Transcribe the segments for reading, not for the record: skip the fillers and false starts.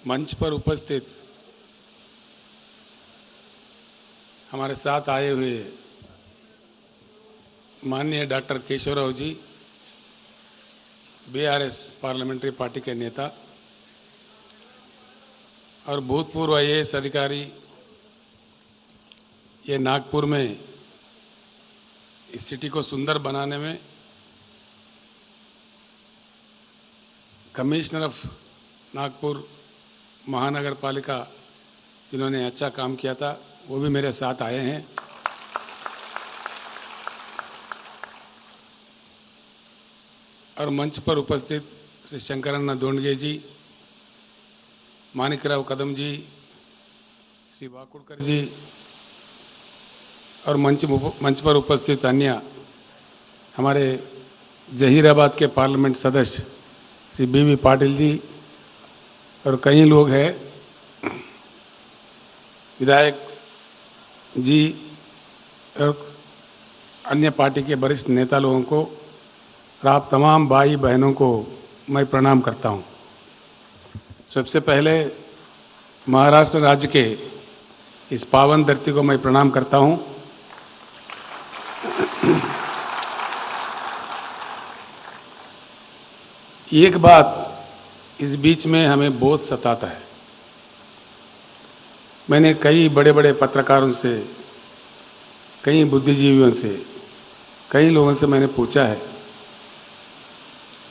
मंच पर उपस्थित हमारे साथ आए हुए माननीय डॉक्टर केशवराव जी, बीआरएस पार्लियामेंट्री पार्टी के नेता और भूतपूर्व आईएएस अधिकारी, ये नागपुर में इस सिटी को सुंदर बनाने में कमिश्नर ऑफ नागपुर महानगर पालिका जिन्होंने अच्छा काम किया था, वो भी मेरे साथ आए हैं। और मंच पर उपस्थित श्री शंकरण्णा दोंडगे जी, माणिकराव कदम जी, श्री वाकुड़कर जी और मंच पर उपस्थित अन्य हमारे जहीराबाद के पार्लियामेंट सदस्य श्री बीबी पाटिल जी और कई लोग हैं, विधायक जी और अन्य पार्टी के वरिष्ठ नेता लोगों को और आप तमाम भाई बहनों को मैं प्रणाम करता हूं। सबसे पहले महाराष्ट्र राज्य के इस पावन धरती को मैं प्रणाम करता हूं। एक बात इस बीच में हमें बहुत सताता है। मैंने कई बड़े बड़े पत्रकारों से, कई बुद्धिजीवियों से, कई लोगों से मैंने पूछा है,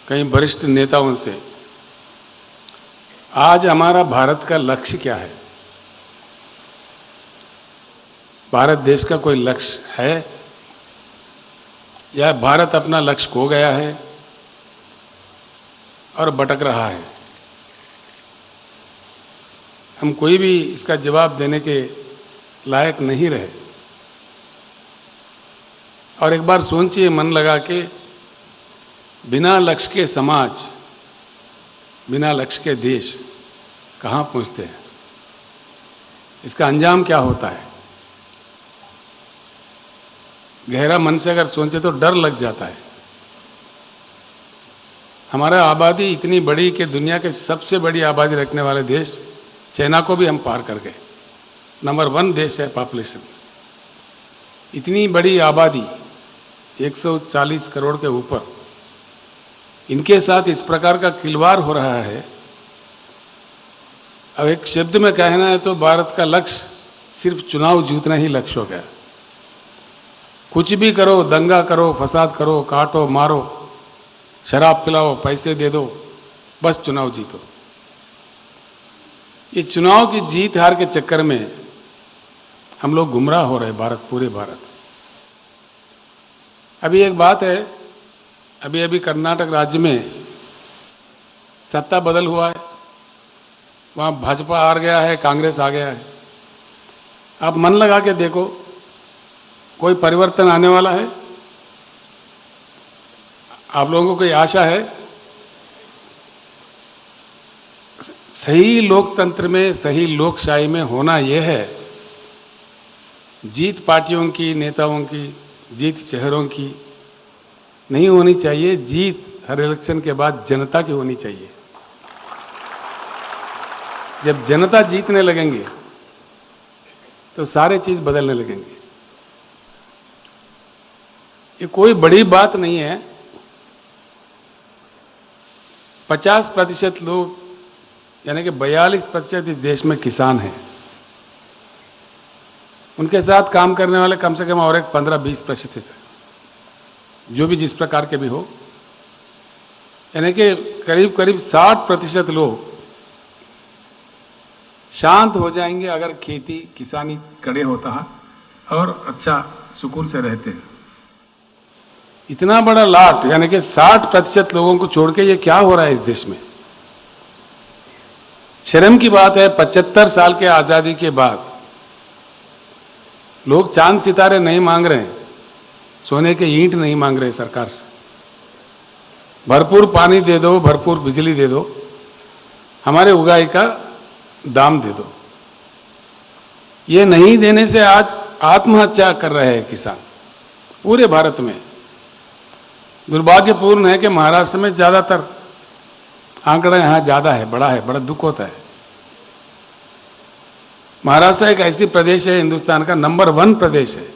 कई वरिष्ठ नेताओं से, आज हमारा भारत का लक्ष्य क्या है? भारत देश का कोई लक्ष्य है या भारत अपना लक्ष्य खो गया है और भटक रहा है? हम कोई भी इसका जवाब देने के लायक नहीं रहे। और एक बार सोचिए मन लगा के, बिना लक्ष्य के समाज, बिना लक्ष्य के देश कहां पहुंचते हैं? इसका अंजाम क्या होता है? गहरा मन से अगर सोचे तो डर लग जाता है। हमारा आबादी इतनी बड़ी कि दुनिया के सबसे बड़ी आबादी रखने वाले देश चाइना को भी हम पार कर गए। नंबर 1 देश है पॉपुलेशन। इतनी बड़ी आबादी 140 करोड़ के ऊपर, इनके साथ इस प्रकार का खिलवाड़ हो रहा है। अब एक शब्द में कहना है तो भारत का लक्ष्य सिर्फ चुनाव जीतना ही लक्ष्य हो गया। कुछ भी करो, दंगा करो, फसाद करो, काटो मारो, शराब पिलाओ, पैसे दे दो, बस चुनाव जीतो। ये चुनाव की जीत हार के चक्कर में हम लोग गुमराह हो रहे, पूरे भारत। अभी एक बात है, अभी कर्नाटक राज्य में सत्ता बदल हुआ है। वहां भाजपा हार गया है, कांग्रेस आ गया है। आप मन लगा के देखो, कोई परिवर्तन आने वाला है? आप लोगों को कोई आशा है? सही लोकतंत्र में, सही लोकशाही में होना यह है, जीत पार्टियों की, नेताओं की, जीत चेहरों की नहीं होनी चाहिए। जीत हर इलेक्शन के बाद जनता की होनी चाहिए। जब जनता जीतने लगेंगे तो सारे चीज बदलने लगेंगे। ये कोई बड़ी बात नहीं है। 50% लोग, यानी कि 42% इस देश में किसान हैं। उनके साथ काम करने वाले कम से कम और एक 15-20% है, जो भी जिस प्रकार के भी हो, यानी कि करीब करीब 60% लोग शांत हो जाएंगे अगर खेती किसानी कड़े होता है और अच्छा सुकून से रहते हैं। इतना बड़ा लाट, यानी कि 60% लोगों को छोड़ के ये क्या हो रहा है इस देश में? शर्म की बात है। 75 साल के आजादी के बाद लोग चांद सितारे नहीं मांग रहे हैं, सोने के ईंट नहीं मांग रहे सरकार से। भरपूर पानी दे दो, भरपूर बिजली दे दो, हमारे उगाई का दाम दे दो। ये नहीं देने से आज आत्महत्या कर रहे हैं किसान पूरे भारत में। दुर्भाग्यपूर्ण है कि महाराष्ट्र में ज्यादातर आंकड़ा यहां ज्यादा है, बड़ा दुख होता है। महाराष्ट्र एक ऐसी प्रदेश है, हिंदुस्तान का नंबर 1 प्रदेश है।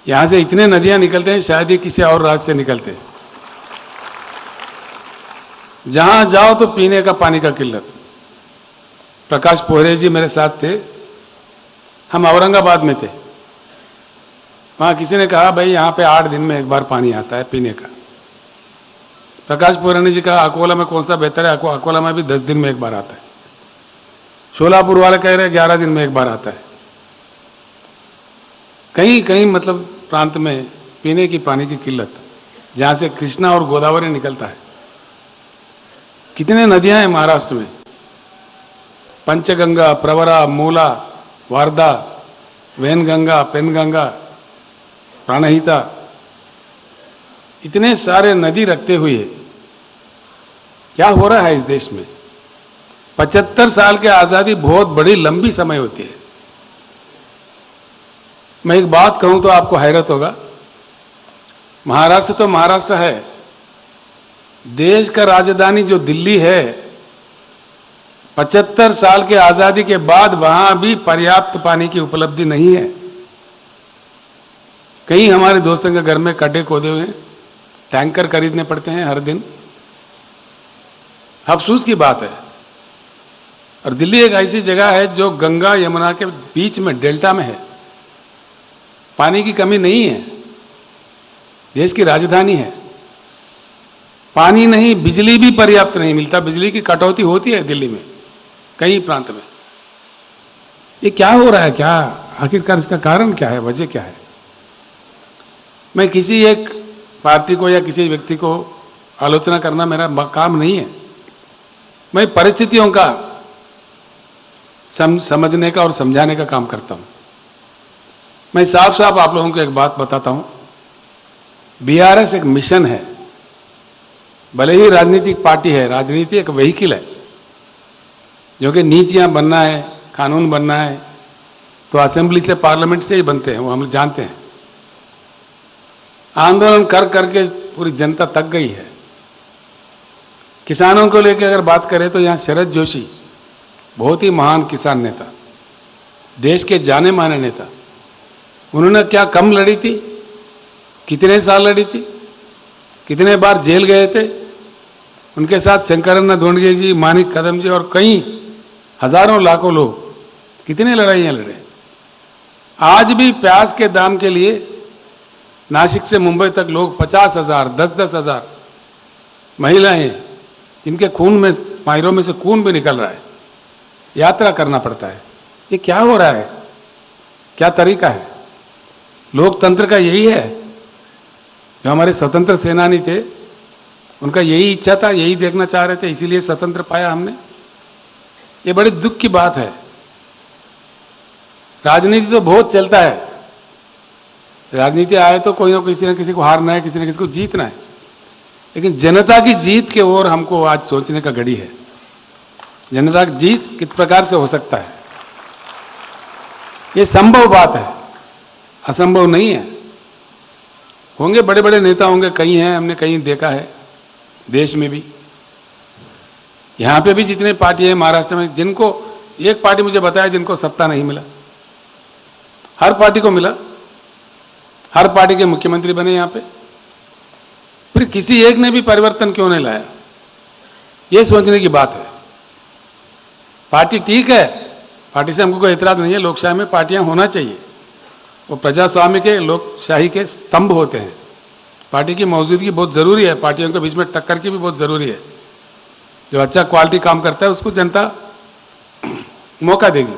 यहां से इतने नदियां निकलते हैं, शायद ही किसी और राज्य से निकलते। जहां जाओ तो पीने का पानी का किल्लत। प्रकाश पोहरे जी मेरे साथ थे, हम औरंगाबाद में थे। वहां किसी ने कहा भाई यहां पे 8 दिन में एक बार पानी आता है पीने का। प्रकाश पोहरे जी कहा अकोला में कौन सा बेहतर है, अकोला में भी 10 दिन में एक बार आता है। शोलापुर वाले कह रहे हैं 11 दिन में एक बार आता है। कहीं कहीं मतलब प्रांत में पीने की पानी की किल्लत, जहां से कृष्णा और गोदावरी निकलता है। कितने नदियां हैं महाराष्ट्र में, पंचगंगा, प्रवरा, मूला, वारदा, वैनगंगा, पेनगंगा, प्राणहिता, इतने सारे नदी रखते हुए क्या हो रहा है इस देश में। 75 साल की आजादी बहुत बड़ी लंबी समय होती है। मैं एक बात कहूं तो आपको हैरत होगा, महाराष्ट्र तो महाराष्ट्र है, देश का राजधानी जो दिल्ली है, 75 साल के आजादी के बाद वहां भी पर्याप्त पानी की उपलब्धि नहीं है। कई हमारे दोस्तों के घर में गड्ढे खोदे हुए हैं, टैंकर खरीदने पड़ते हैं हर दिन। अफसोस की बात है। और दिल्ली एक ऐसी जगह है जो गंगा यमुना के बीच में डेल्टा में है, पानी की कमी नहीं है, देश की राजधानी है। पानी नहीं, बिजली भी पर्याप्त नहीं मिलता, बिजली की कटौती होती है दिल्ली में कई प्रांत में। ये क्या हो रहा है, क्या आखिरकार इसका कारण क्या है, वजह क्या है। मैं किसी एक पार्टी को या किसी व्यक्ति को आलोचना करना मेरा काम नहीं है। मैं परिस्थितियों का समझने का और समझाने का काम करता हूं। मैं साफ साफ आप लोगों को एक बात बताता हूं, बीआरएस एक मिशन है। भले ही राजनीतिक पार्टी है, राजनीति एक व्हीकल है, जो कि नीतियां बनना है, कानून बनना है तो असेंबली से, पार्लियामेंट से ही बनते हैं, वो हम जानते हैं। आंदोलन कर करके पूरी जनता थक गई है। किसानों को लेकर अगर बात करें तो यहां शरद जोशी बहुत ही महान किसान नेता, देश के जाने माने नेता, उन्होंने क्या कम लड़ी थी, कितने साल लड़ी थी, कितने बार जेल गए थे। उनके साथ शंकरन्ना धोंडगे जी, मानिक कदम जी और कई हजारों लाखों लोग कितने लड़ाइयां लड़े। आज भी प्याज के दाम के लिए नासिक से मुंबई तक लोग 50,000, 10,000 महिलाएं, जिनके खून में, मायरों में से खून भी निकल रहा है, यात्रा करना पड़ता है। ये क्या हो रहा है, क्या तरीका है। लोकतंत्र का यही है। जो हमारे स्वतंत्र सेनानी थे, उनका यही इच्छा था, यही देखना चाह रहे थे, इसीलिए स्वतंत्र पाया हमने। ये बड़े दुख की बात है। राजनीति तो बहुत चलता है, राजनीति आए तो कोई ना किसी को हारना है, किसी न किसी को जीतना है, लेकिन जनता की जीत के ओर हमको आज सोचने का घड़ी है। जनता की जीत किस प्रकार से हो सकता है, ये संभव बात है, असंभव नहीं है। होंगे बड़े बड़े नेता होंगे, कई हैं, हमने कहीं देखा है देश में भी, यहां पे भी जितने पार्टी है महाराष्ट्र में, जिनको एक पार्टी मुझे बताया जिनको सत्ता नहीं मिला, हर पार्टी को मिला, हर पार्टी के मुख्यमंत्री बने यहां पे, फिर किसी एक ने भी परिवर्तन क्यों नहीं लाया, यह सोचने की बात है। पार्टी ठीक है, पार्टी से हमको कोई एतराज नहीं है, लोकशाही में पार्टियां होना चाहिए, वो प्रजास्वाम्य के, लोकशाही के स्तंभ होते हैं। पार्टी की मौजूदगी बहुत जरूरी है, पार्टियों के बीच में टक्कर की भी बहुत जरूरी है। जो अच्छा क्वालिटी काम करता है उसको जनता मौका देगी।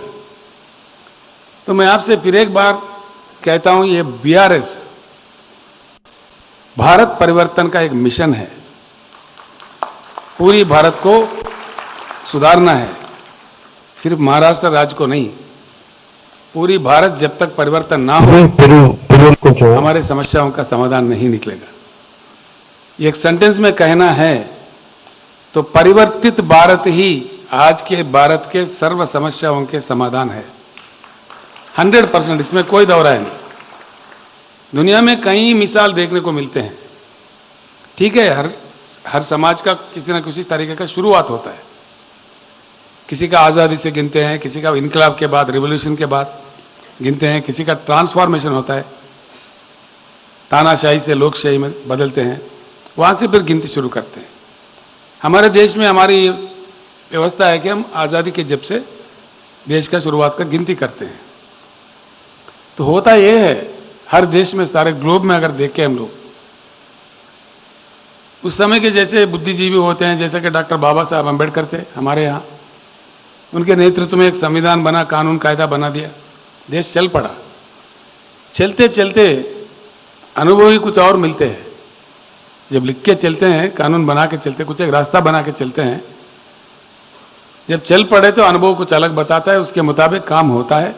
तो मैं आपसे फिर एक बार कहता हूं, ये बीआरएस भारत परिवर्तन का एक मिशन है। पूरी भारत को सुधारना है, सिर्फ महाराष्ट्र राज्य को नहीं, पूरी भारत जब तक परिवर्तन ना हो हमारे समस्याओं का समाधान नहीं निकलेगा। एक सेंटेंस में कहना है तो परिवर्तित भारत ही आज के भारत के सर्व समस्याओं के समाधान है। 100%, इसमें कोई दौराय नहीं। दुनिया में कई मिसाल देखने को मिलते हैं। ठीक है, हर समाज का किसी न किसी तरीके का शुरुआत होता है, किसी का आज़ादी से गिनते हैं, किसी का इनकलाब के बाद, रिवॉल्यूशन के बाद गिनते हैं, किसी का ट्रांसफॉर्मेशन होता है, तानाशाही से लोकशाही में बदलते हैं, वहां से फिर गिनती शुरू करते हैं। हमारे देश में हमारी व्यवस्था है कि हम आज़ादी के जब से देश का शुरुआत का गिनती करते हैं। तो होता यह है, हर देश में, सारे ग्लोब में अगर देखें हम लोग, उस समय के जैसे बुद्धिजीवी होते हैं, जैसे कि डॉक्टर बाबा साहब अम्बेडकर थे हमारे यहाँ, उनके नेतृत्व में एक संविधान बना, कानून कायदा बना दिया, देश चल पड़ा। चलते चलते अनुभव ही कुछ और मिलते हैं। जब लिख के चलते हैं, कानून बना के चलते, कुछ एक रास्ता बना के चलते हैं, जब चल पड़े तो अनुभव कुछ अलग बताता है, उसके मुताबिक काम होता है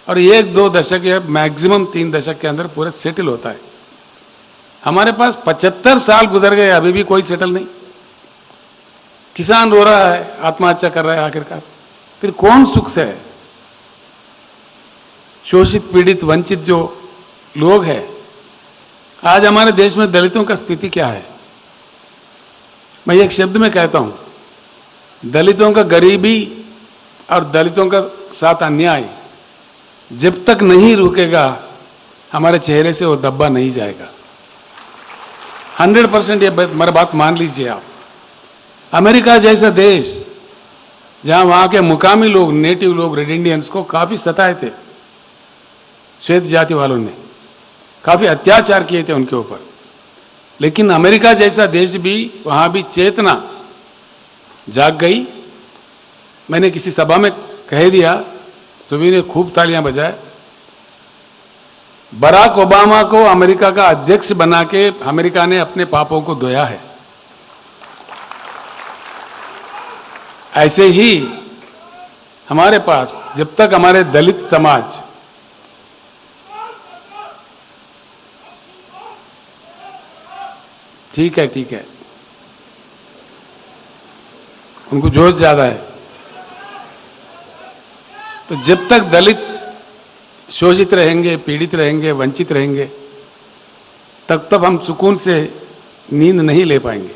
और 1-2 दशक या मैक्सिमम 3 दशक के अंदर पूरे सेटल होता है। हमारे पास 75 साल गुजर गए, अभी भी कोई सेटल नहीं। किसान रो रहा है, आत्महत्या कर रहा है आखिरकार, फिर कौन सुख से है? शोषित, पीड़ित, वंचित जो लोग हैं, आज हमारे देश में दलितों का स्थिति क्या है? मैं एक शब्द में कहता हूं, दलितों का गरीबी और दलितों का साथ अन्याय जब तक नहीं रुकेगा, हमारे चेहरे से वो दब्बा नहीं जाएगा। 100% ये मेरी बात मान लीजिए आप। अमेरिका जैसा देश, जहां वहां के मुकामी लोग, नेटिव लोग, रेड इंडियंस को काफी सताए थे, श्वेत जाति वालों ने काफी अत्याचार किए थे उनके ऊपर, लेकिन अमेरिका जैसा देश भी, वहां भी चेतना जाग गई। मैंने किसी सभा में कह दिया, सभी ने खूब तालियां बजाए, बराक ओबामा को अमेरिका का अध्यक्ष बना के अमेरिका ने अपने पापों को धोया है। ऐसे ही हमारे पास जब तक हमारे दलित समाज ठीक है, उनको जोश ज्यादा है, तो जब तक दलित शोषित रहेंगे, पीड़ित रहेंगे, वंचित रहेंगे, तब हम सुकून से नींद नहीं ले पाएंगे।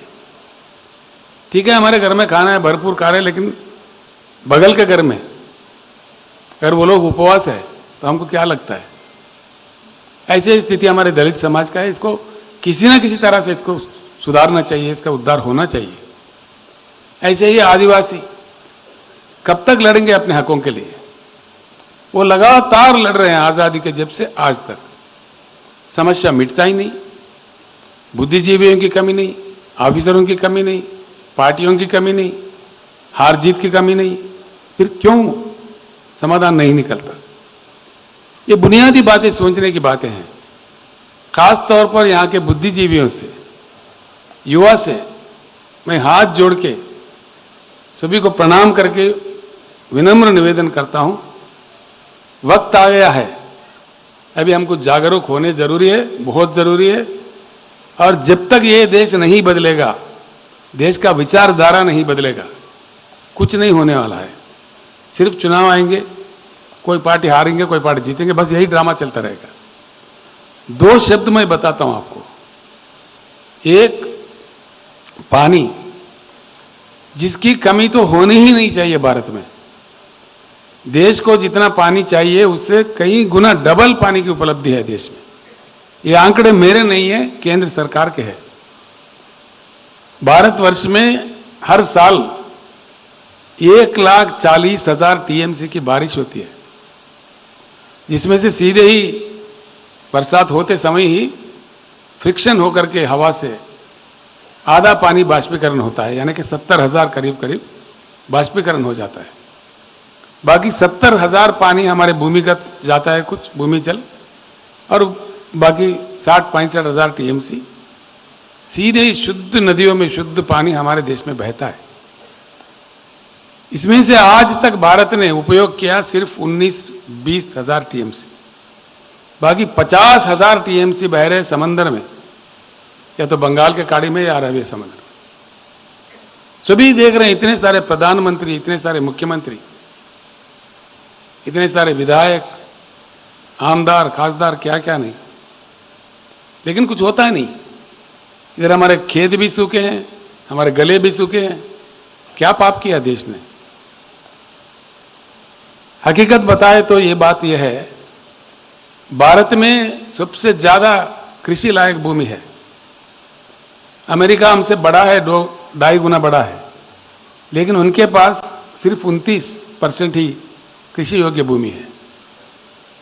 ठीक है, हमारे घर में खाना है, भरपूर खा रहे हैं, लेकिन बगल के घर में अगर वो लोग उपवास है तो हमको क्या लगता है? ऐसी स्थिति हमारे दलित समाज का है। इसको किसी ना किसी तरह से इसको सुधारना चाहिए, इसका उद्धार होना चाहिए। ऐसे ही आदिवासी कब तक लड़ेंगे अपने हकों के लिए? वो लगातार लड़ रहे हैं आजादी के जब से आज तक, समस्या मिटता ही नहीं। बुद्धिजीवियों की कमी नहीं, ऑफिसरों की कमी नहीं, पार्टियों की कमी नहीं, हार जीत की कमी नहीं, फिर क्यों समाधान नहीं निकलता? ये बुनियादी बातें सोचने की बातें हैं। खास तौर पर यहां के बुद्धिजीवियों से, युवा से मैं हाथ जोड़ के सभी को प्रणाम करके विनम्र निवेदन करता हूं, वक्त आ गया है, अभी हमको जागरूक होने जरूरी है, बहुत जरूरी है। और जब तक ये देश नहीं बदलेगा, देश का विचारधारा नहीं बदलेगा, कुछ नहीं होने वाला है। सिर्फ चुनाव आएंगे, कोई पार्टी हारेंगे, कोई पार्टी जीतेंगे, बस यही ड्रामा चलता रहेगा। 2 शब्द मैं बताता हूं आपको। एक, पानी, जिसकी कमी तो होनी ही नहीं चाहिए भारत में। देश को जितना पानी चाहिए उससे कई गुना डबल पानी की उपलब्धि है देश में। ये आंकड़े मेरे नहीं है, केंद्र सरकार के हैं। भारतवर्ष में हर साल 1,40,000 टीएमसी की बारिश होती है, जिसमें से सीधे ही बरसात होते समय ही फ्रिक्शन होकर के हवा से आधा पानी बाष्पीकरण होता है, यानी कि 70,000 करीब बाष्पीकरण हो जाता है। बाकी 70,000 पानी हमारे भूमिगत जाता है, कुछ भूमिजल, और बाकी 60-65,000 टीएमसी सीधे ही शुद्ध नदियों में शुद्ध पानी हमारे देश में बहता है। इसमें से आज तक भारत ने उपयोग किया सिर्फ 19-20,000 टीएमसी। बाकी 50,000 टीएमसी बह रहे समंदर में, या तो बंगाल के खाड़ी में या अरबिया समुद्र में। सभी देख रहे हैं, इतने सारे प्रधानमंत्री, इतने सारे मुख्यमंत्री, इतने सारे विधायक, आमदार, खासदार, क्या क्या नहीं, लेकिन कुछ होता है नहीं। इधर हमारे खेत भी सूखे हैं, हमारे गले भी सूखे हैं। क्या पाप किया देश ने? हकीकत बताए तो ये बात यह है, भारत में सबसे ज्यादा कृषि लायक भूमि है। अमेरिका हमसे बड़ा है, 2-2.5 गुना बड़ा है, लेकिन उनके पास सिर्फ 29% ही कृषि योग्य भूमि है।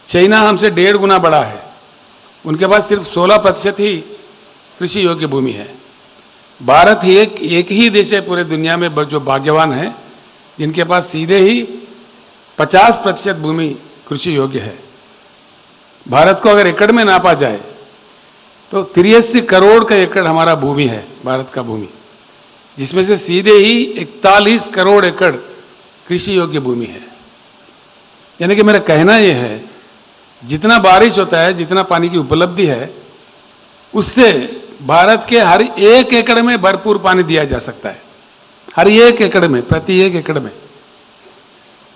चाइना हमसे 1.5 गुना बड़ा है, उनके पास सिर्फ 16% ही कृषि योग्य भूमि है। भारत ही एक ही देश है पूरे दुनिया में जो भाग्यवान है, जिनके पास सीधे ही 50% भूमि कृषि योग्य है। भारत को अगर एकड़ में नापा जाए तो 83 करोड़ का एकड़ हमारा भूमि है, भारत का भूमि, जिसमें से सीधे ही 41 करोड़ एकड़ कृषि योग्य भूमि है। यानी कि मेरा कहना यह है, जितना बारिश होता है, जितना पानी की उपलब्धि है, उससे भारत के हर एक एकड़ में भरपूर पानी दिया जा सकता है, हर एक एकड़ में, प्रति एक एकड़ में।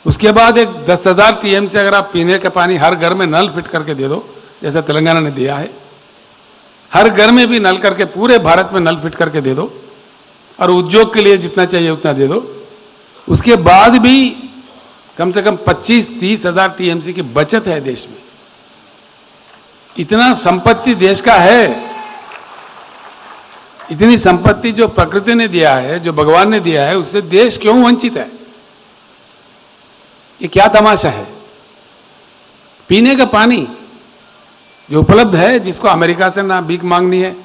उसके बाद एक 10,000 टीएम से अगर आप पीने का पानी हर घर में नल फिट करके दे दो, जैसा तेलंगाना ने दिया है, हर घर में भी नल करके, पूरे भारत में नल फिट करके दे दो, और उद्योग के लिए जितना चाहिए उतना दे दो, उसके बाद भी कम से कम 25-30 हजार टीएमसी की बचत है देश में। इतना संपत्ति देश का है, इतनी संपत्ति जो प्रकृति ने दिया है, जो भगवान ने दिया है, उससे देश क्यों वंचित है? ये क्या तमाशा है? पीने का पानी जो उपलब्ध है, जिसको अमेरिका से ना भीख मांगनी है,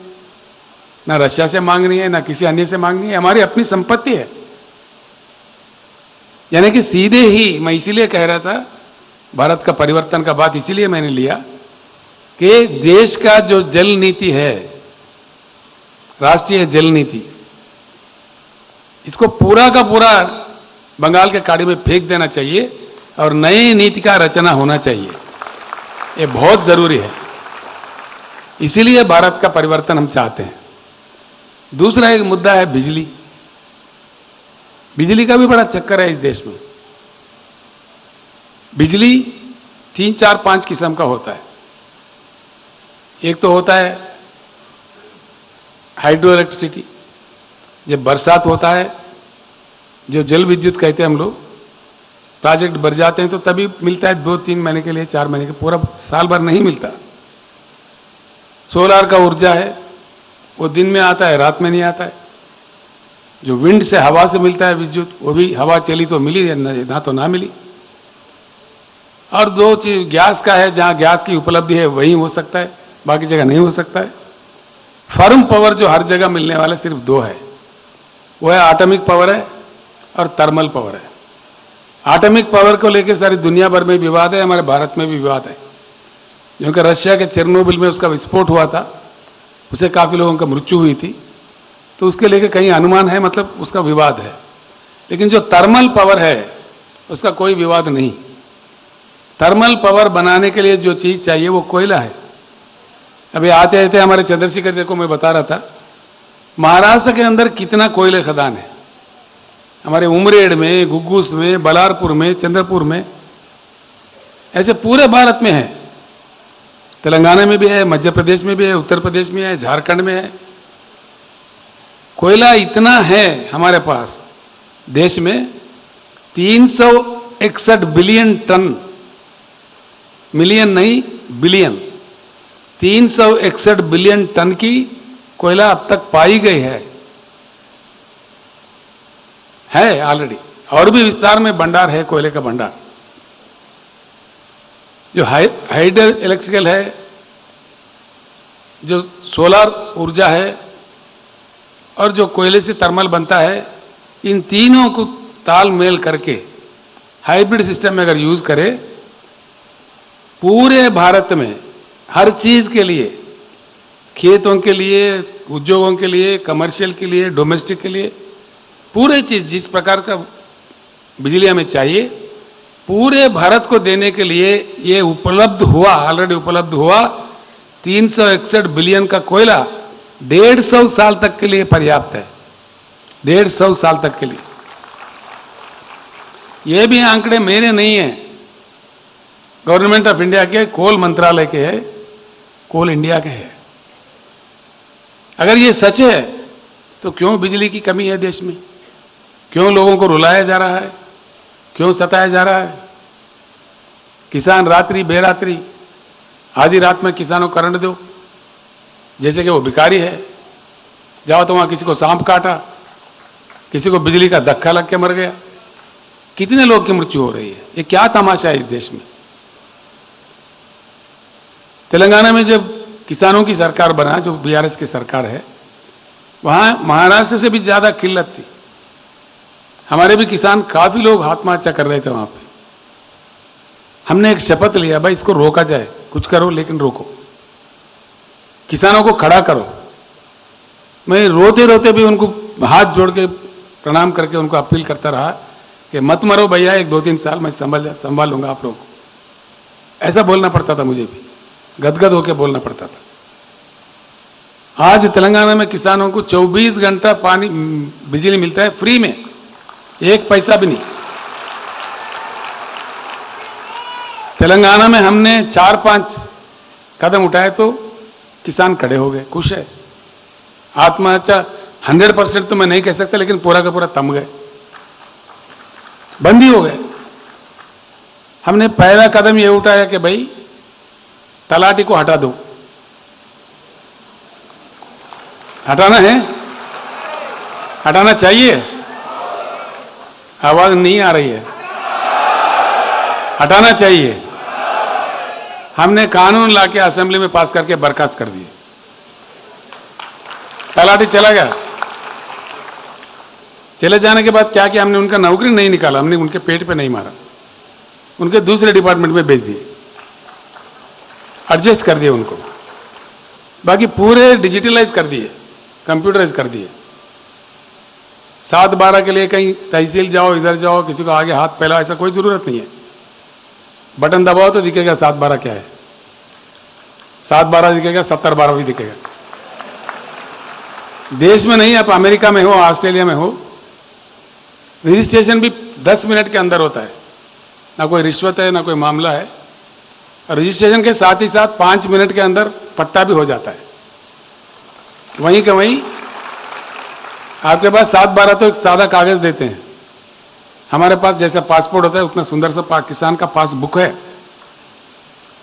ना रशिया से मांगनी है, ना किसी अन्य से मांगनी है, हमारी अपनी संपत्ति है। यानी कि सीधे ही, मैं इसीलिए कह रहा था, भारत का परिवर्तन का बात इसीलिए मैंने लिया कि देश का जो जल नीति है, राष्ट्रीय जल नीति, इसको पूरा का पूरा बंगाल के खाड़ी में फेंक देना चाहिए और नई नीति का रचना होना चाहिए। ये बहुत जरूरी है, इसीलिए भारत का परिवर्तन हम चाहते हैं। दूसरा एक मुद्दा है बिजली। बिजली का भी बड़ा चक्कर है इस देश में। बिजली 3, 4, 5 किस्म का होता है। एक तो होता है हाइड्रो इलेक्ट्रिसिटी, जब बरसात होता है, जो जल विद्युत कहते हैं हम लोग, प्रोजेक्ट भर जाते हैं तो तभी मिलता है, 2-3 महीने के लिए, 4 महीने के, पूरा साल भर नहीं मिलता। सोलार का ऊर्जा है, वो दिन में आता है, रात में नहीं आता है। जो विंड से, हवा से मिलता है विद्युत, वो भी हवा चली तो मिली, ना तो ना मिली। और 2 चीज गैस का है, जहां गैस की उपलब्धि है वहीं हो सकता है, बाकी जगह नहीं हो सकता है। फर्म पावर जो हर जगह मिलने वाला सिर्फ 2 है, वो है एटॉमिक पावर है और थर्मल पावर है। एटॉमिक पावर को लेकर सारी दुनिया भर में विवाद है, हमारे भारत में भी विवाद है। क्योंकि रशिया के चेरनोबिल में उसका विस्फोट हुआ था, उसे काफी लोगों की मृत्यु हुई थी, तो उसके लेके कहीं अनुमान है, मतलब उसका विवाद है। लेकिन जो थर्मल पावर है उसका कोई विवाद नहीं। थर्मल पावर बनाने के लिए जो चीज चाहिए वो कोयला है। अभी आते आते हमारे चंद्रशेखर जी को मैं बता रहा था, महाराष्ट्र के अंदर कितना कोयले खदान है, हमारे उमरेड में, गुग्गूस में, बलारपुर में, चंद्रपुर में, ऐसे पूरे भारत में है। तेलंगाना में भी है, मध्य प्रदेश में भी है, उत्तर प्रदेश में है, झारखंड में है। कोयला इतना है हमारे पास देश में, 361 बिलियन टन, मिलियन नहीं बिलियन, 361 बिलियन टन की कोयला अब तक पाई गई है ऑलरेडी। और भी विस्तार में भंडार है, कोयले का भंडार। जो हाइड्रो इलेक्ट्रिकल है, जो सोलर ऊर्जा है, और जो कोयले से थर्मल बनता है, इन तीनों को तालमेल करके हाइब्रिड सिस्टम में अगर यूज करें, पूरे भारत में हर चीज के लिए, खेतों के लिए, उद्योगों के लिए, कमर्शियल के लिए, डोमेस्टिक के लिए, पूरे चीज जिस प्रकार का बिजली हमें चाहिए, पूरे भारत को देने के लिए ये उपलब्ध हुआ, ऑलरेडी उपलब्ध हुआ 361 बिलियन का कोयला 150 साल तक के लिए पर्याप्त है। 150 साल तक के लिए। ये भी आंकड़े मेरे नहीं है, गवर्नमेंट ऑफ इंडिया के, कोल मंत्रालय के है, कोल इंडिया के है। अगर ये सच है तो क्यों बिजली की कमी है देश में? क्यों लोगों को रुलाया जा रहा है? क्यों सताया जा रहा है? किसान रात्रि बेरात्रि आधी रात में किसानों को करंट दो, जैसे कि वो भिखारी है। जाओ तो वहां किसी को सांप काटा, किसी को बिजली का धक्का लग के मर गया। कितने लोग की मृत्यु हो रही है। ये क्या तमाशा है इस देश में। तेलंगाना में जब किसानों की सरकार बना, जो बीआरएस की सरकार है, वहां महाराष्ट्र से भी ज्यादा किल्लत थी। हमारे भी किसान काफी लोग आत्महत्या कर रहे थे वहां पे। हमने एक शपथ लिया, भाई इसको रोका जाए, कुछ करो लेकिन रोको, किसानों को खड़ा करो। मैं रोते रोते भी उनको हाथ जोड़ के प्रणाम करके उनको अपील करता रहा कि मत मरो भैया, 1-2-3 साल मैं संभाल लूंगा आप लोगों को। ऐसा बोलना पड़ता था, मुझे भी गदगद होकर बोलना पड़ता था। आज तेलंगाना में किसानों को 24 घंटा पानी बिजली मिलता है फ्री में, 1 पैसा भी नहीं। तेलंगाना में हमने 4-5 कदम उठाए तो किसान खड़े हो गए, खुश है। आत्महत्या 100% तो मैं नहीं कह सकता, लेकिन पूरा का पूरा थम गए, बंद ही हो गए। हमने पहला कदम यह उठाया कि भाई तलाटी को हटा दो। हटाना है, हटाना चाहिए। आवाज नहीं आ रही है। हटाना चाहिए। हमने कानून लाके असेंबली में पास करके बर्खास्त कर दिए। तलाटी चला गया। चले जाने के बाद क्या किया, हमने उनका नौकरी नहीं निकाला, हमने उनके पेट पे नहीं मारा, उनके दूसरे डिपार्टमेंट में भेज दिए, एडजस्ट कर दिए उनको। बाकी पूरे डिजिटलाइज कर दिए, कंप्यूटराइज कर दिए। 7-12 के लिए कहीं तहसील जाओ, इधर जाओ, किसी को आगे हाथ फैलाओ, ऐसा कोई जरूरत नहीं है। बटन दबाओ तो दिखेगा 7-12 क्या है, 7-12 दिखेगा, 70-12 भी दिखेगा। देश में नहीं, आप अमेरिका में हो, ऑस्ट्रेलिया में हो, रजिस्ट्रेशन भी 10 मिनट के अंदर होता है। ना कोई रिश्वत है, ना कोई मामला है। रजिस्ट्रेशन के साथ ही साथ 5 मिनट के अंदर पट्टा भी हो जाता है। वहीं के वहीं आपके पास 7-12 तो एक सादा कागज देते हैं। हमारे पास जैसा पासपोर्ट होता है उतना सुंदर सा पाकिस्तान का पासबुक है।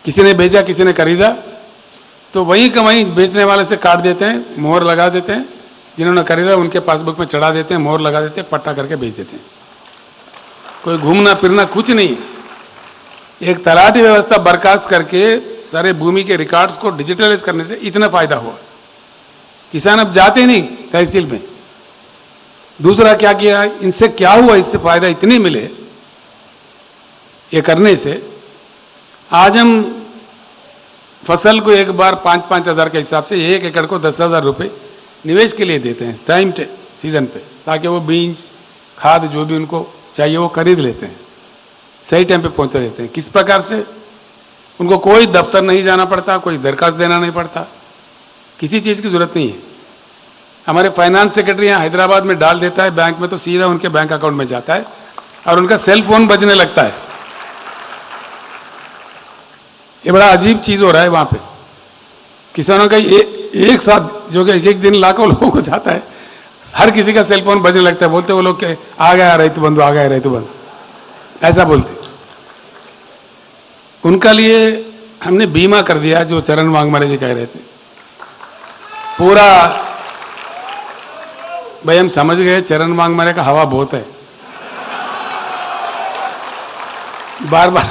किसी ने भेजा, किसी ने खरीदा, तो वहीं का वहीं बेचने वाले से काट देते हैं, मोहर लगा देते हैं। जिन्होंने खरीदा उनके पासबुक में चढ़ा देते हैं, मोहर लगा देते हैं, पट्टा करके बेच देते हैं। कोई घूमना फिरना कुछ नहीं। एक तलाटी व्यवस्था बर्खास्त करके सारे भूमि के रिकॉर्ड्स को डिजिटलाइज करने से इतना फायदा हुआ। किसान अब जाते नहीं तहसील में। दूसरा क्या किया, इनसे क्या हुआ, इससे फायदा इतने मिले ये करने से। आज हम फसल को एक बार 5-5 हजार के हिसाब से 1 एकड़ को 10,000 रुपए निवेश के लिए देते हैं टाइम सीजन पे, ताकि वो बीज खाद जो भी उनको चाहिए वो खरीद लेते हैं, सही टाइम पे पहुंचा देते हैं। किस प्रकार से, उनको कोई दफ्तर नहीं जाना पड़ता, कोई दरखास्त देना नहीं पड़ता, किसी चीज की जरूरत नहीं है। हमारे फाइनेंस सेक्रेटरी यहां हैदराबाद में डाल देता है बैंक में, तो सीधा उनके बैंक अकाउंट में जाता है और उनका सेल फोन बजने लगता है। ये बड़ा अजीब चीज हो रहा है वहां पे। किसानों का एक साथ जो कि एक दिन लाखों लोगों को जाता है, हर किसी का सेल फोन बजने लगता है। बोलते वो लोग के आ गया रैतु बंधु, आ गया रैतु बंधु, ऐसा बोलते। उनका लिए हमने बीमा कर दिया, जो चरण वांगमारे जी कह रहे थे। पूरा भाई हम समझ गए, चरण वांगमारे का हवा बहुत है, बार बार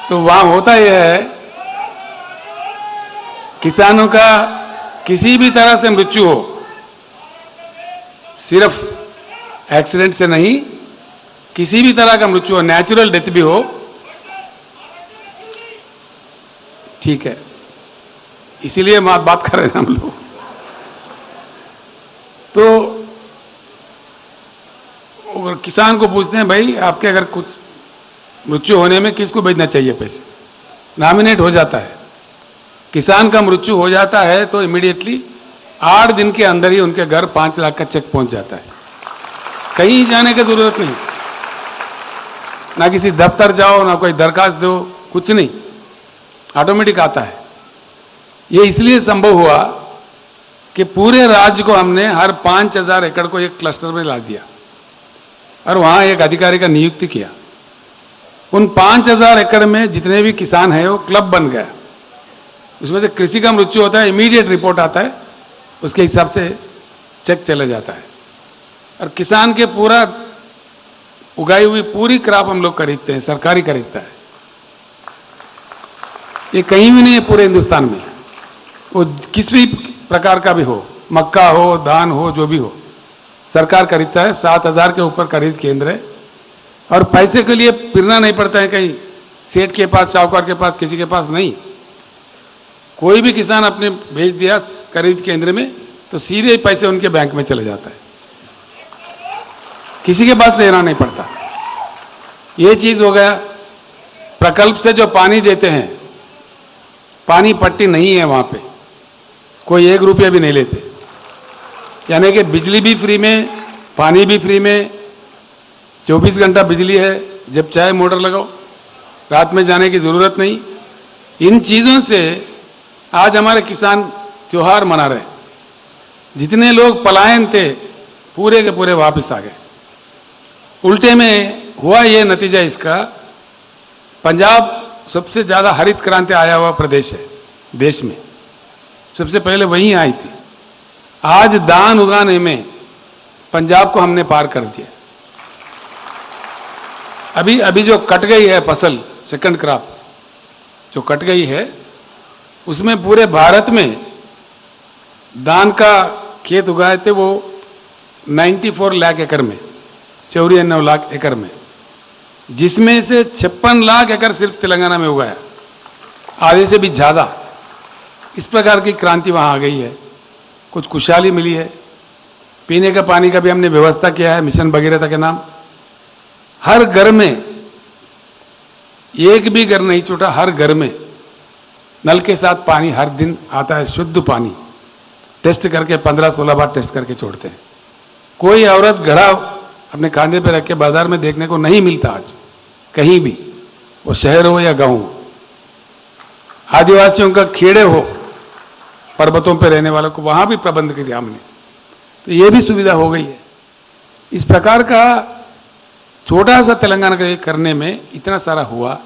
तो वहां होता यह है, किसानों का किसी भी तरह से मृत्यु हो, सिर्फ एक्सीडेंट से नहीं, किसी भी तरह का मृत्यु हो, नेचुरल डेथ भी हो, ठीक है, इसीलिए बात कर रहे हैं हम लोग। तो किसान को पूछते हैं, भाई आपके अगर कुछ मृत्यु होने में किसको भेजना चाहिए पैसे, नॉमिनेट हो जाता है। किसान का मृत्यु हो जाता है तो इमीडिएटली 8 दिन के अंदर ही उनके घर 5 लाख का चेक पहुंच जाता है, कहीं जाने की जरूरत नहीं, ना किसी दफ्तर जाओ, ना कोई दरखास्त दो, कुछ नहीं, ऑटोमेटिक आता है। ये इसलिए संभव हुआ कि पूरे राज्य को हमने हर 5,000 एकड़ को एक क्लस्टर में ला दिया और वहां एक अधिकारी का नियुक्ति किया। उन 5,000 एकड़ में जितने भी किसान हैं वो क्लब बन गया। उसमें से कृषि का मृत्यु होता है, इमीडिएट रिपोर्ट आता है, उसके हिसाब से चेक चला जाता है। और किसान के पूरा उगाई हुई पूरी क्रॉप हम लोग खरीदते हैं, सरकारी खरीदता है। ये कहीं भी नहीं है पूरे हिंदुस्तान में, वो किसी भी प्रकार का भी हो, मक्का हो, धान हो, जो भी हो, सरकार खरीदता है। 7,000 के ऊपर खरीद केंद्र है और पैसे के लिए फिरना नहीं पड़ता है कहीं सेठ के पास, साहूकार के पास, किसी के पास नहीं। कोई भी किसान अपने भेज दिया खरीद केंद्र में तो सीधे पैसे उनके बैंक में चले जाता है, किसी के पास लेना नहीं पड़ता। ये चीज हो गया। प्रकल्प से जो पानी देते हैं, पानी पट्टी नहीं है वहां पे, कोई 1 रुपया भी नहीं लेते, यानी कि बिजली भी फ्री में, पानी भी फ्री में, 24 घंटा बिजली है, जब चाहे मोटर लगाओ, रात में जाने की जरूरत नहीं। इन चीजों से आज हमारे किसान त्योहार मना रहे हैं। जितने लोग पलायन थे पूरे के पूरे वापस आ गए। उल्टे में हुआ ये नतीजा इसका, पंजाब सबसे ज्यादा हरित क्रांति आया हुआ प्रदेश है देश में, सबसे पहले वहीं आई थी। आज धान उगाने में पंजाब को हमने पार कर दिया। अभी जो कट गई है फसल, सेकंड क्रॉप जो कट गई है, उसमें पूरे भारत में धान का खेत उगाए थे वो 94 लाख एकड़ में, 94 लाख एकड़ में, जिसमें से 56 लाख एकड़ सिर्फ तेलंगाना में उगाया, आधे से भी ज्यादा। इस प्रकार की क्रांति वहां आ गई है, कुछ खुशहाली मिली है। पीने का पानी का भी हमने व्यवस्था किया है मिशन भगीरथ के नाम। हर घर में, एक भी घर नहीं छूटा, हर घर में नल के साथ पानी हर दिन आता है, शुद्ध पानी। टेस्ट करके 15-16 बार टेस्ट करके छोड़ते हैं। कोई औरत घड़ा अपने कांधे पे रख के बाजार में देखने को नहीं मिलता आज कहीं भी, वो शहर हो या गांव हो। आदिवासियों का खेड़े हो, पर्वतों पे रहने वालों को, वहां भी प्रबंध किया हमने, तो ये भी सुविधा हो गई है। इस प्रकार का छोटा सा तेलंगाना का करने में इतना सारा हुआ,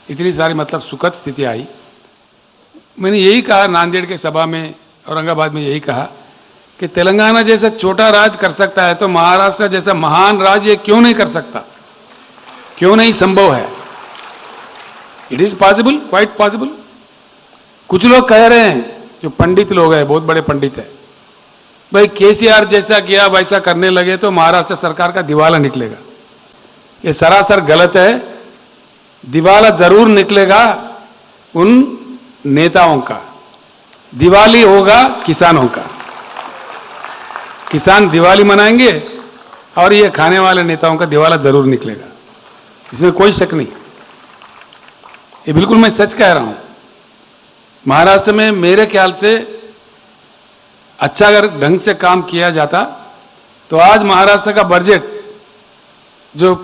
इतनी सारी मतलब सुखद स्थिति आई। मैंने यही कहा नांदेड़ के सभा में, औरंगाबाद में यही कहा कि तेलंगाना जैसा छोटा राज्य कर सकता है तो महाराष्ट्र जैसा महान राज्य क्यों नहीं कर सकता, क्यों नहीं संभव है। It is possible, quite possible. कुछ लोग कह रहे हैं, जो पंडित लोग हैं, बहुत बड़े पंडित हैं, भाई केसीआर जैसा किया वैसा करने लगे तो महाराष्ट्र सरकार का दिवाला निकलेगा। ये सरासर गलत है। दिवाला जरूर निकलेगा उन नेताओं का, दिवाली होगा किसानों का। किसान दिवाली मनाएंगे और ये खाने वाले नेताओं का दिवाला जरूर निकलेगा, इसमें कोई शक नहीं। ये बिल्कुल मैं सच कह रहा हूं। महाराष्ट्र में मेरे ख्याल से अच्छा अगर ढंग से काम किया जाता तो आज महाराष्ट्र का बजट जो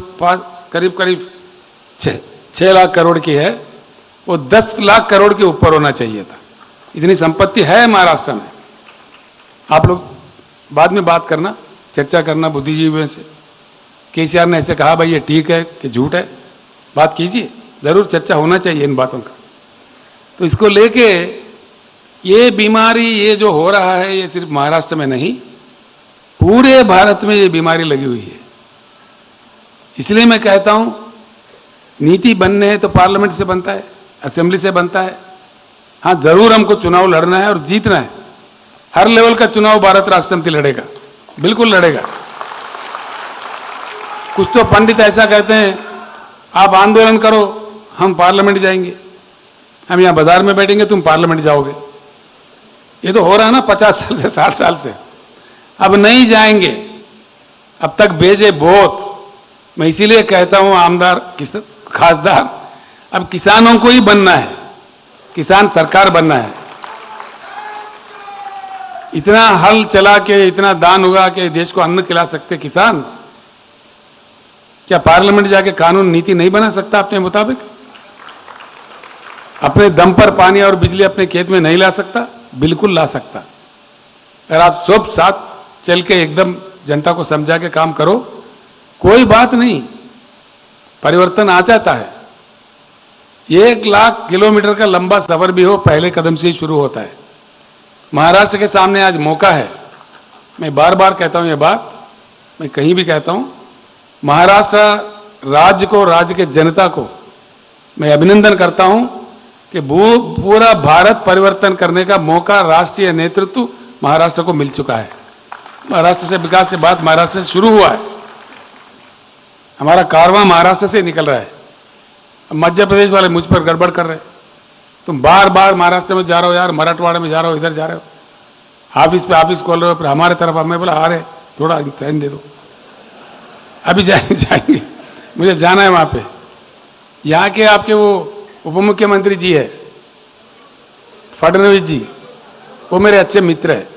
करीब 6 लाख करोड़ की है, वो 10 लाख करोड़ के ऊपर होना चाहिए था। इतनी संपत्ति है महाराष्ट्र में। आप लोग बाद में बात करना, चर्चा करना बुद्धिजीवियों से। केसीआर ने ऐसे कहा, भाई ये ठीक है कि झूठ है, बात कीजिए, जरूर चर्चा होना चाहिए इन बातों का। तो इसको लेके ये बीमारी, ये जो हो रहा है, ये सिर्फ महाराष्ट्र में नहीं, पूरे भारत में ये बीमारी लगी हुई है। इसलिए मैं कहता हूं, नीति बनने है तो पार्लियामेंट से बनता है, असेंबली से बनता है। हां, जरूर हमको चुनाव लड़ना है और जीतना है। हर लेवल का चुनाव भारत राष्ट्र समिति लड़ेगा, बिल्कुल लड़ेगा। कुछ तो पंडित ऐसा कहते हैं, आप आंदोलन करो, हम पार्लियामेंट जाएंगे, हम यहां बाजार में बैठेंगे, तुम पार्लियामेंट जाओगे। ये तो हो रहा है ना 50 साल से, 60 साल से। अब नहीं जाएंगे, अब तक भेजे बहुत। मैं इसीलिए कहता हूं, आमदार खासदार, अब किसानों को ही बनना है, किसान सरकार बनना है। इतना हल चला के, इतना दान उगा के देश को अन्न खिला सकते किसान, क्या पार्लियामेंट जाके कानून नीति नहीं बना सकता अपने मुताबिक? अपने दम पर पानी और बिजली अपने खेत में नहीं ला सकता? बिल्कुल ला सकता। अगर आप सब साथ चल के एकदम जनता को समझा के काम करो, कोई बात नहीं, परिवर्तन आ जाता है। 1 लाख किलोमीटर का लंबा सफर भी हो पहले कदम से ही शुरू होता है। महाराष्ट्र के सामने आज मौका है। मैं बार बार कहता हूं यह बात, मैं कहीं भी कहता हूं, महाराष्ट्र राज्य को, राज्य के जनता को मैं अभिनंदन करता हूं कि पूरा भारत परिवर्तन करने का मौका राष्ट्रीय नेतृत्व महाराष्ट्र को मिल चुका है। महाराष्ट्र से विकास से बात महाराष्ट्र से शुरू हुआ है। हमारा कारवां महाराष्ट्र से निकल रहा है। मध्य प्रदेश वाले मुझ पर गड़बड़ कर रहे हैं। तुम बार बार महाराष्ट्र में जा रहे हो यार, मराठवाड़ा में जा रहे हो, इधर जा रहे हो, ऑफिस खोल रहे हो, फिर हमारे तरफ मैं बोला आ रहे, थोड़ा टाइम दे दो, अभी जाएंगे, मुझे जाना है वहां पे। यहां के आपके वो उप मुख्यमंत्री जी है फडणवीस जी, वो मेरे अच्छे मित्र है।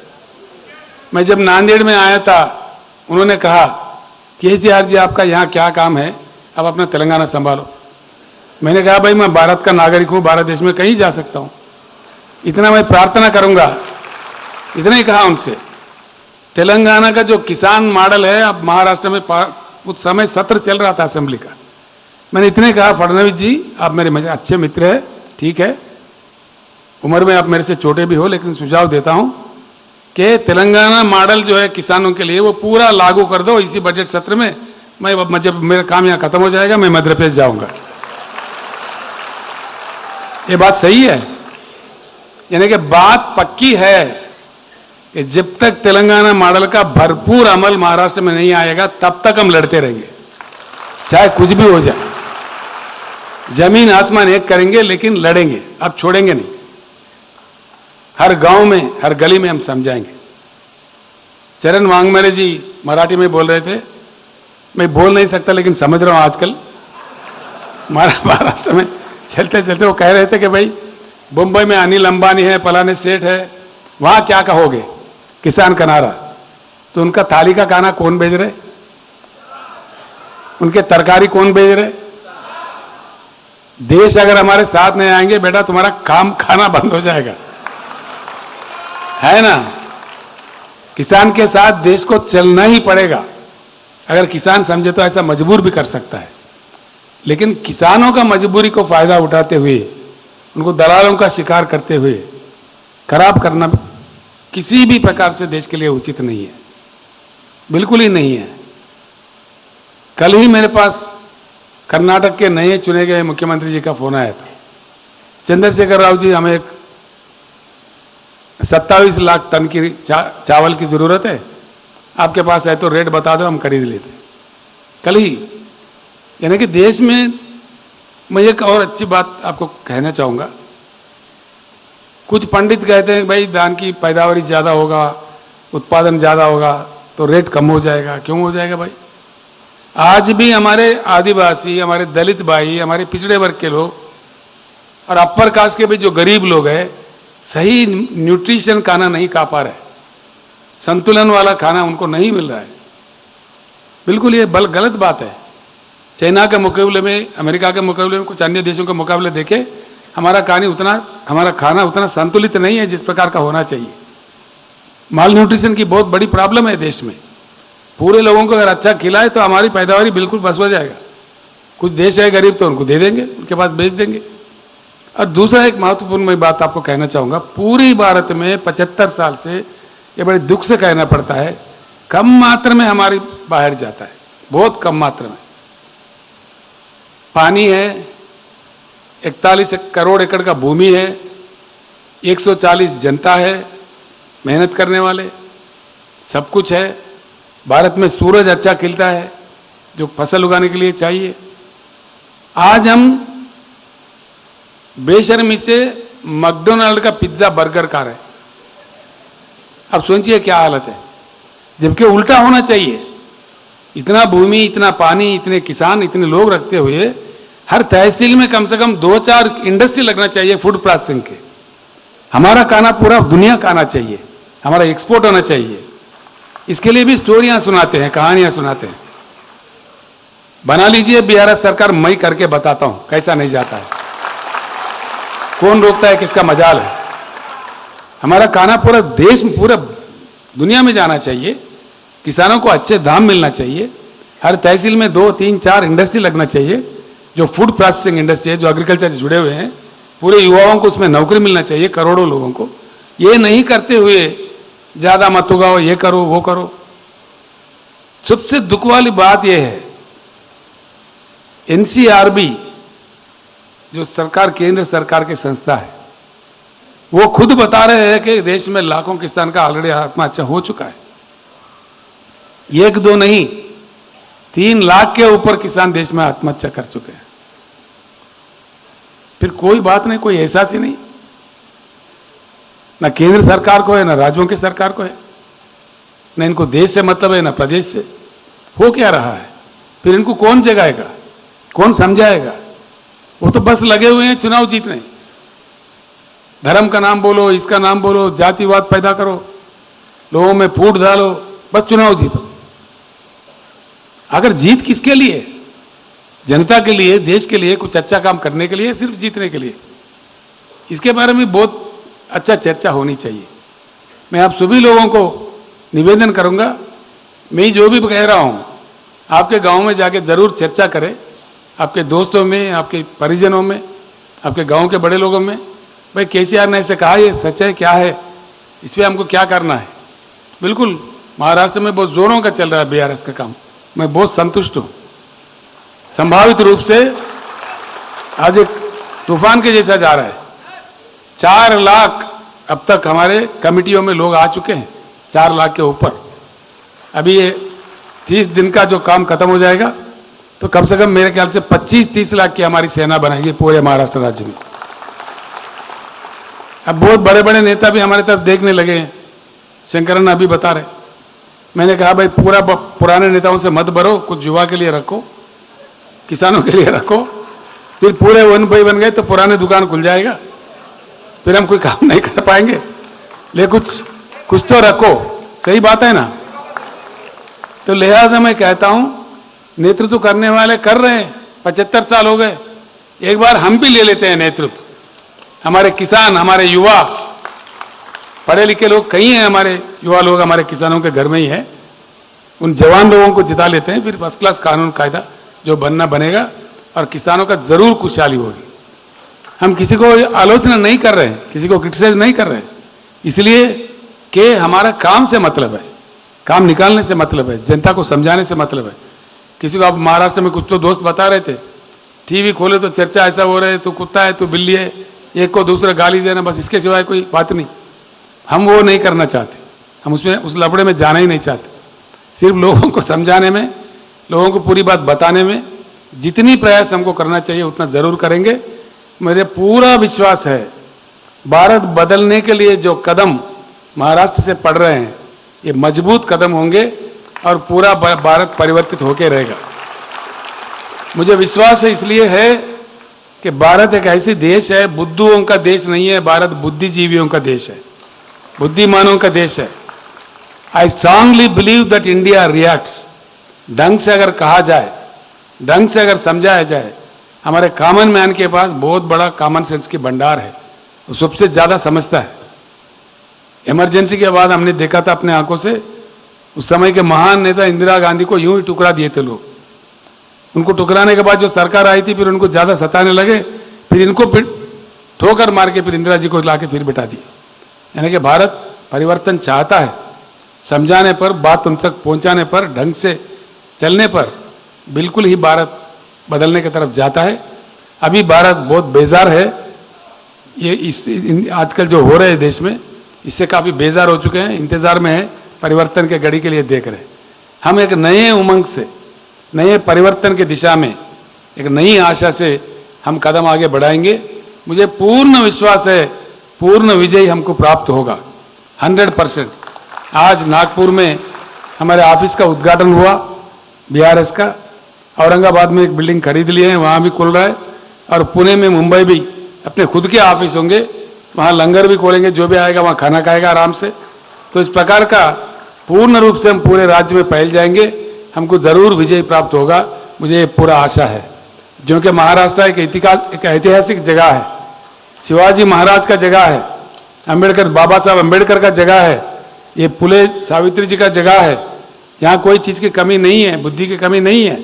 मैं जब नांदेड़ में आया था, उन्होंने कहा केसीआर जी आपका यहां क्या काम है, अब अपना तेलंगाना संभालो। मैंने कहा भाई मैं भारत का नागरिक हूं, भारत देश में कहीं जा सकता हूं, इतना मैं प्रार्थना करूंगा, इतना ही कहा उनसे। तेलंगाना का जो किसान मॉडल है, अब महाराष्ट्र में उस समय सत्र चल रहा था असेंबली का, मैंने इतने कहा फडणवीस जी आप मेरे अच्छे मित्र हैं, ठीक है, उम्र में आप मेरे से छोटे भी हो, लेकिन सुझाव देता हूं कि तेलंगाना मॉडल जो है किसानों के लिए वो पूरा लागू कर दो इसी बजट सत्र में। मैं जब मेरा काम यहां खत्म हो जाएगा मैं मध्य प्रदेश जाऊंगा। ये बात सही है, यानी कि बात पक्की है कि जब तक तेलंगाना मॉडल का भरपूर अमल महाराष्ट्र में नहीं आएगा तब तक हम लड़ते रहेंगे, चाहे कुछ भी हो जाए। जमीन आसमान एक करेंगे लेकिन लड़ेंगे, अब छोड़ेंगे नहीं। हर गांव में, हर गली में हम समझाएंगे। चरण वांगमरे जी मराठी में बोल रहे थे, मैं बोल नहीं सकता लेकिन समझ रहा हूं आजकल। महाराष्ट्र में चलते चलते वो कह रहे थे कि भाई मुंबई में अनिल अंबानी है, फलाने सेठ है, वहां क्या कहोगे किसान का नारा। तो उनका थाली का खाना कौन भेज रहे, उनके तरकारी कौन भेज रहे। देश अगर हमारे साथ नहीं आएंगे बेटा तुम्हारा काम खाना बंद हो जाएगा, है ना। किसान के साथ देश को चलना ही पड़ेगा। अगर किसान समझे तो ऐसा मजबूर भी कर सकता है, लेकिन किसानों का मजबूरी को फायदा उठाते हुए, उनको दलालों का शिकार करते हुए खराब करना किसी भी प्रकार से देश के लिए उचित नहीं है, बिल्कुल ही नहीं है। कल ही मेरे पास कर्नाटक के नए चुने गए मुख्यमंत्री जी का फोन आया था। चंद्रशेखर राव जी, हमें 27 लाख टन की चावल की जरूरत है, आपके पास है तो रेट बता दो, हम खरीद लेते। कल ही, यानी कि देश में, मैं एक और अच्छी बात आपको कहना चाहूंगा। कुछ पंडित कहते हैं भाई धान की पैदावारी ज्यादा होगा, उत्पादन ज्यादा होगा तो रेट कम हो जाएगा। क्यों हो जाएगा भाई? आज भी हमारे आदिवासी, हमारे दलित भाई, हमारे पिछड़े वर्ग के लोग और अपर कास्ट के भी जो गरीब लोग हैं, सही न्यूट्रिशन खाना नहीं खा पा रहे, संतुलन वाला खाना उनको नहीं मिल रहा है। बिल्कुल ये गलत बात है। चाइना के मुकाबले में, अमेरिका के मुकाबले में, कुछ अन्य देशों के मुकाबले देखे, हमारा खाना उतना संतुलित नहीं है जिस प्रकार का होना चाहिए। माल न्यूट्रिशन की बहुत बड़ी प्रॉब्लम है देश में। पूरे लोगों को अगर अच्छा खिलाए तो हमारी पैदावारी बिल्कुल बस हो जाएगा। कुछ देश है गरीब तो उनको दे देंगे, उनके पास बेच देंगे। और दूसरा एक महत्वपूर्ण मैं बात आपको कहना चाहूंगा, पूरी भारत में 75 साल से, ये बड़े दुख से कहना पड़ता है, कम मात्रा में हमारी बाहर जाता है, बहुत कम मात्रा में। पानी है, 41 करोड़ एकड़ का भूमि है, 140 जनता है, मेहनत करने वाले, सब कुछ है। भारत में सूरज अच्छा खिलता है जो फसल उगाने के लिए चाहिए। आज हम बेशर्मी से मैकडॉनल्ड का पिज्जा बर्गर खा रहे हैं। अब सोचिए क्या हालत है, जबकि उल्टा होना चाहिए। इतना भूमि, इतना पानी, इतने किसान, इतने लोग रखते हुए हर तहसील में कम से कम 2-4 इंडस्ट्री लगना चाहिए फूड प्रोसेसिंग के। हमारा खाना पूरा दुनिया का आना चाहिए, हमारा एक्सपोर्ट होना चाहिए। इसके लिए भी स्टोरियां सुनाते हैं, कहानियां सुनाते हैं। बना लीजिए बिहार सरकार, मैं करके बताता हूं कैसा नहीं जाता है। कौन रोकता है, किसका मजाल है। हमारा खाना पूरा देश में, पूरा दुनिया में जाना चाहिए। किसानों को अच्छे दाम मिलना चाहिए। हर तहसील में 2-3-4 इंडस्ट्री लगना चाहिए। जो फूड प्रोसेसिंग इंडस्ट्री है, जो एग्रीकल्चर से जुड़े हुए हैं, पूरे युवाओं को उसमें नौकरी मिलना चाहिए, करोड़ों लोगों को। ये नहीं करते हुए ज्यादा मत उगाओ, ये करो वो करो। सबसे दुख वाली बात यह है, एनसीआरबी जो सरकार, केंद्र सरकार की संस्था है, वो खुद बता रहे हैं कि देश में लाखों किसान का ऑलरेडी आत्महत्या हो चुका है। एक दो नहीं, 3 लाख के ऊपर किसान देश में आत्महत्या कर चुके हैं। फिर कोई बात नहीं, कोई एहसास ही नहीं, ना केंद्र सरकार को है, ना राज्यों की सरकार को है, ना इनको देश से मतलब है, ना प्रदेश से। हो क्या रहा है? फिर इनको कौन जगाएगा, कौन समझाएगा? वो तो बस लगे हुए हैं चुनाव जीतने। धर्म का नाम बोलो, इसका नाम बोलो, जातिवाद पैदा करो, लोगों में फूट डालो, बस चुनाव जीतो। अगर जीत किसके लिए? जनता के लिए, देश के लिए, कुछ अच्छा काम करने के लिए, सिर्फ जीतने के लिए? इसके बारे में बहुत अच्छा चर्चा होनी चाहिए। मैं आप सभी लोगों को निवेदन करूंगा, मैं जो भी कह रहा हूं, आपके गांव में जाके जरूर चर्चा करें, आपके दोस्तों में, आपके परिजनों में, आपके गांव के बड़े लोगों में। भाई केसीआर ने ऐसे कहा, ये सच है क्या है, इस पर हमको क्या करना है? बिल्कुल महाराष्ट्र में बहुत जोरों का चल रहा है बीआरएस का काम, मैं बहुत संतुष्ट हूं। संभावित रूप से आज एक तूफान के जैसा जा रहा है। 4 लाख अब तक हमारे कमिटियों में लोग आ चुके हैं, 4 लाख के ऊपर। अभी ये 30 दिन का जो काम खत्म हो जाएगा तो कम से कम मेरे ख्याल से 25-30 लाख की हमारी सेना बनेगी पूरे महाराष्ट्र राज्य में। अब बहुत बड़े बड़े नेता भी हमारे तरफ देखने लगे हैं। शंकरन अभी बता रहे, मैंने कहा भाई पूरा पुराने नेताओं से मत भरो, कुछ युवा के लिए रखो, किसानों के लिए रखो। फिर पूरे वन भाई बन गए तो पुराने दुकान खुल जाएगा, फिर हम कोई काम नहीं कर पाएंगे। ले कुछ तो रखो, सही बात है ना? तो लिहाजा मैं कहता हूं, नेतृत्व करने वाले कर रहे हैं, 75 साल हो गए, एक बार हम भी ले लेते हैं नेतृत्व। हमारे किसान, हमारे युवा, पढ़े लिखे लोग कई हैं, हमारे युवा लोग हमारे किसानों के घर में ही है, उन जवान लोगों को जिता लेते हैं, फिर फर्स्ट क्लास कानून कायदा जो बनना बनेगा और किसानों का जरूर खुशहाली होगी। हम किसी को आलोचना नहीं कर रहे हैं, किसी को क्रिटिसाइज नहीं कर रहे हैं, इसलिए कि हमारा काम से मतलब है, काम निकालने से मतलब है, जनता को समझाने से मतलब है। किसी को आप महाराष्ट्र में कुछ तो दोस्त बता रहे थे, टीवी खोले तो चर्चा ऐसा हो रहा है, तू कुत्ता है, तू बिल्ली है, एक को दूसरा गाली देना, बस इसके सिवाय कोई बात नहीं। हम वो नहीं करना चाहते, हम उसमें उस लफड़े में जाना ही नहीं चाहते। सिर्फ लोगों को समझाने में, लोगों को पूरी बात बताने में जितनी प्रयास हमको करना चाहिए उतना जरूर करेंगे। मुझे पूरा विश्वास है, भारत बदलने के लिए जो कदम महाराष्ट्र से पड़ रहे हैं, ये मजबूत कदम होंगे और पूरा भारत परिवर्तित होकर रहेगा। मुझे विश्वास है, इसलिए है कि भारत एक ऐसी देश है, बुद्धुओं का देश नहीं है, भारत बुद्धिजीवियों का देश है, बुद्धिमानों का देश है। I strongly believe that India reacts. ढंग से अगर कहा जाए, ढंग से अगर समझाया जाए, हमारे कॉमन मैन के पास बहुत बड़ा कॉमन सेंस की भंडार है, वो सबसे ज्यादा समझता है। इमरजेंसी के बाद हमने देखा था अपने आंखों से, उस समय के महान नेता इंदिरा गांधी को यूं ही टुकड़ा दिए थे लोग। उनको टुकराने के बाद जो सरकार आई थी, फिर उनको ज्यादा सताने लगे, फिर इनको ठोकर मार के फिर इंदिरा जी को लाके फिर बिठा दिया। यानी कि भारत परिवर्तन चाहता है, समझाने पर, बात उन तक पहुंचाने पर, ढंग से चलने पर बिल्कुल ही भारत बदलने की तरफ जाता है। अभी भारत बहुत बेजार है, ये आजकल जो हो रहे हैं देश में, इससे काफी बेजार हो चुके हैं, इंतजार में है, परिवर्तन के घड़ी के लिए देख रहे हैं। हम एक नए उमंग से, नए परिवर्तन की दिशा में, एक नई आशा से हम कदम आगे बढ़ाएंगे। मुझे पूर्ण विश्वास है, पूर्ण विजय हमको प्राप्त होगा, 100%। आज नागपुर में हमारे ऑफिस का उद्घाटन हुआ बीआरएस का, औरंगाबाद में एक बिल्डिंग खरीद लिए हैं, वहां भी खुल रहा है, और पुणे में, मुंबई भी अपने खुद के ऑफिस होंगे, वहां लंगर भी खोलेंगे, जो भी आएगा वहां खाना खाएगा आराम से। तो इस प्रकार का पूर्ण रूप से हम पूरे राज्य में फैल जाएंगे, हमको जरूर विजय प्राप्त होगा, मुझे पूरा आशा है। क्योंकि महाराष्ट्र एक ऐतिहासिक जगह है, शिवाजी महाराज का जगह है, अंबेडकर, बाबा साहब अंबेडकर का जगह है, ये फुले सावित्री जी का जगह है। यहाँ कोई चीज की कमी नहीं है, बुद्धि की कमी नहीं है,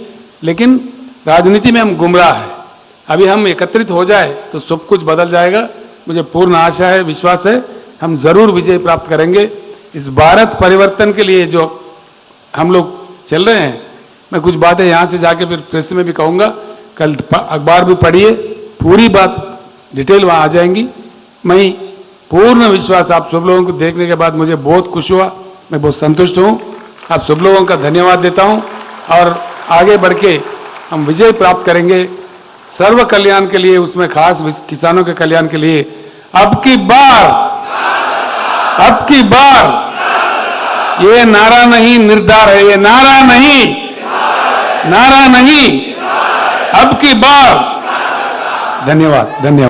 लेकिन राजनीति में हम गुमराह है। अभी हम एकत्रित हो जाए तो सब कुछ बदल जाएगा। मुझे पूर्ण आशा है, विश्वास है, हम जरूर विजय प्राप्त करेंगे। इस भारत परिवर्तन के लिए जो हम लोग चल रहे हैं, मैं कुछ बातें यहां से जाके फिर प्रेस में भी कहूंगा, कल अखबार भी पढ़िए, पूरी बात डिटेल वहां आ जाएंगी। मैं पूर्ण विश्वास, आप सब लोगों को देखने के बाद मुझे बहुत खुश हुआ, मैं बहुत संतुष्ट हूं। आप सब लोगों का धन्यवाद देता हूं और आगे बढ़ के हम विजय प्राप्त करेंगे सर्व कल्याण के लिए, उसमें खास किसानों के कल्याण के लिए। अब की बार ये नारा नहीं, निर्धार है, ये नारा नहीं, अब की बार। धन्यवाद।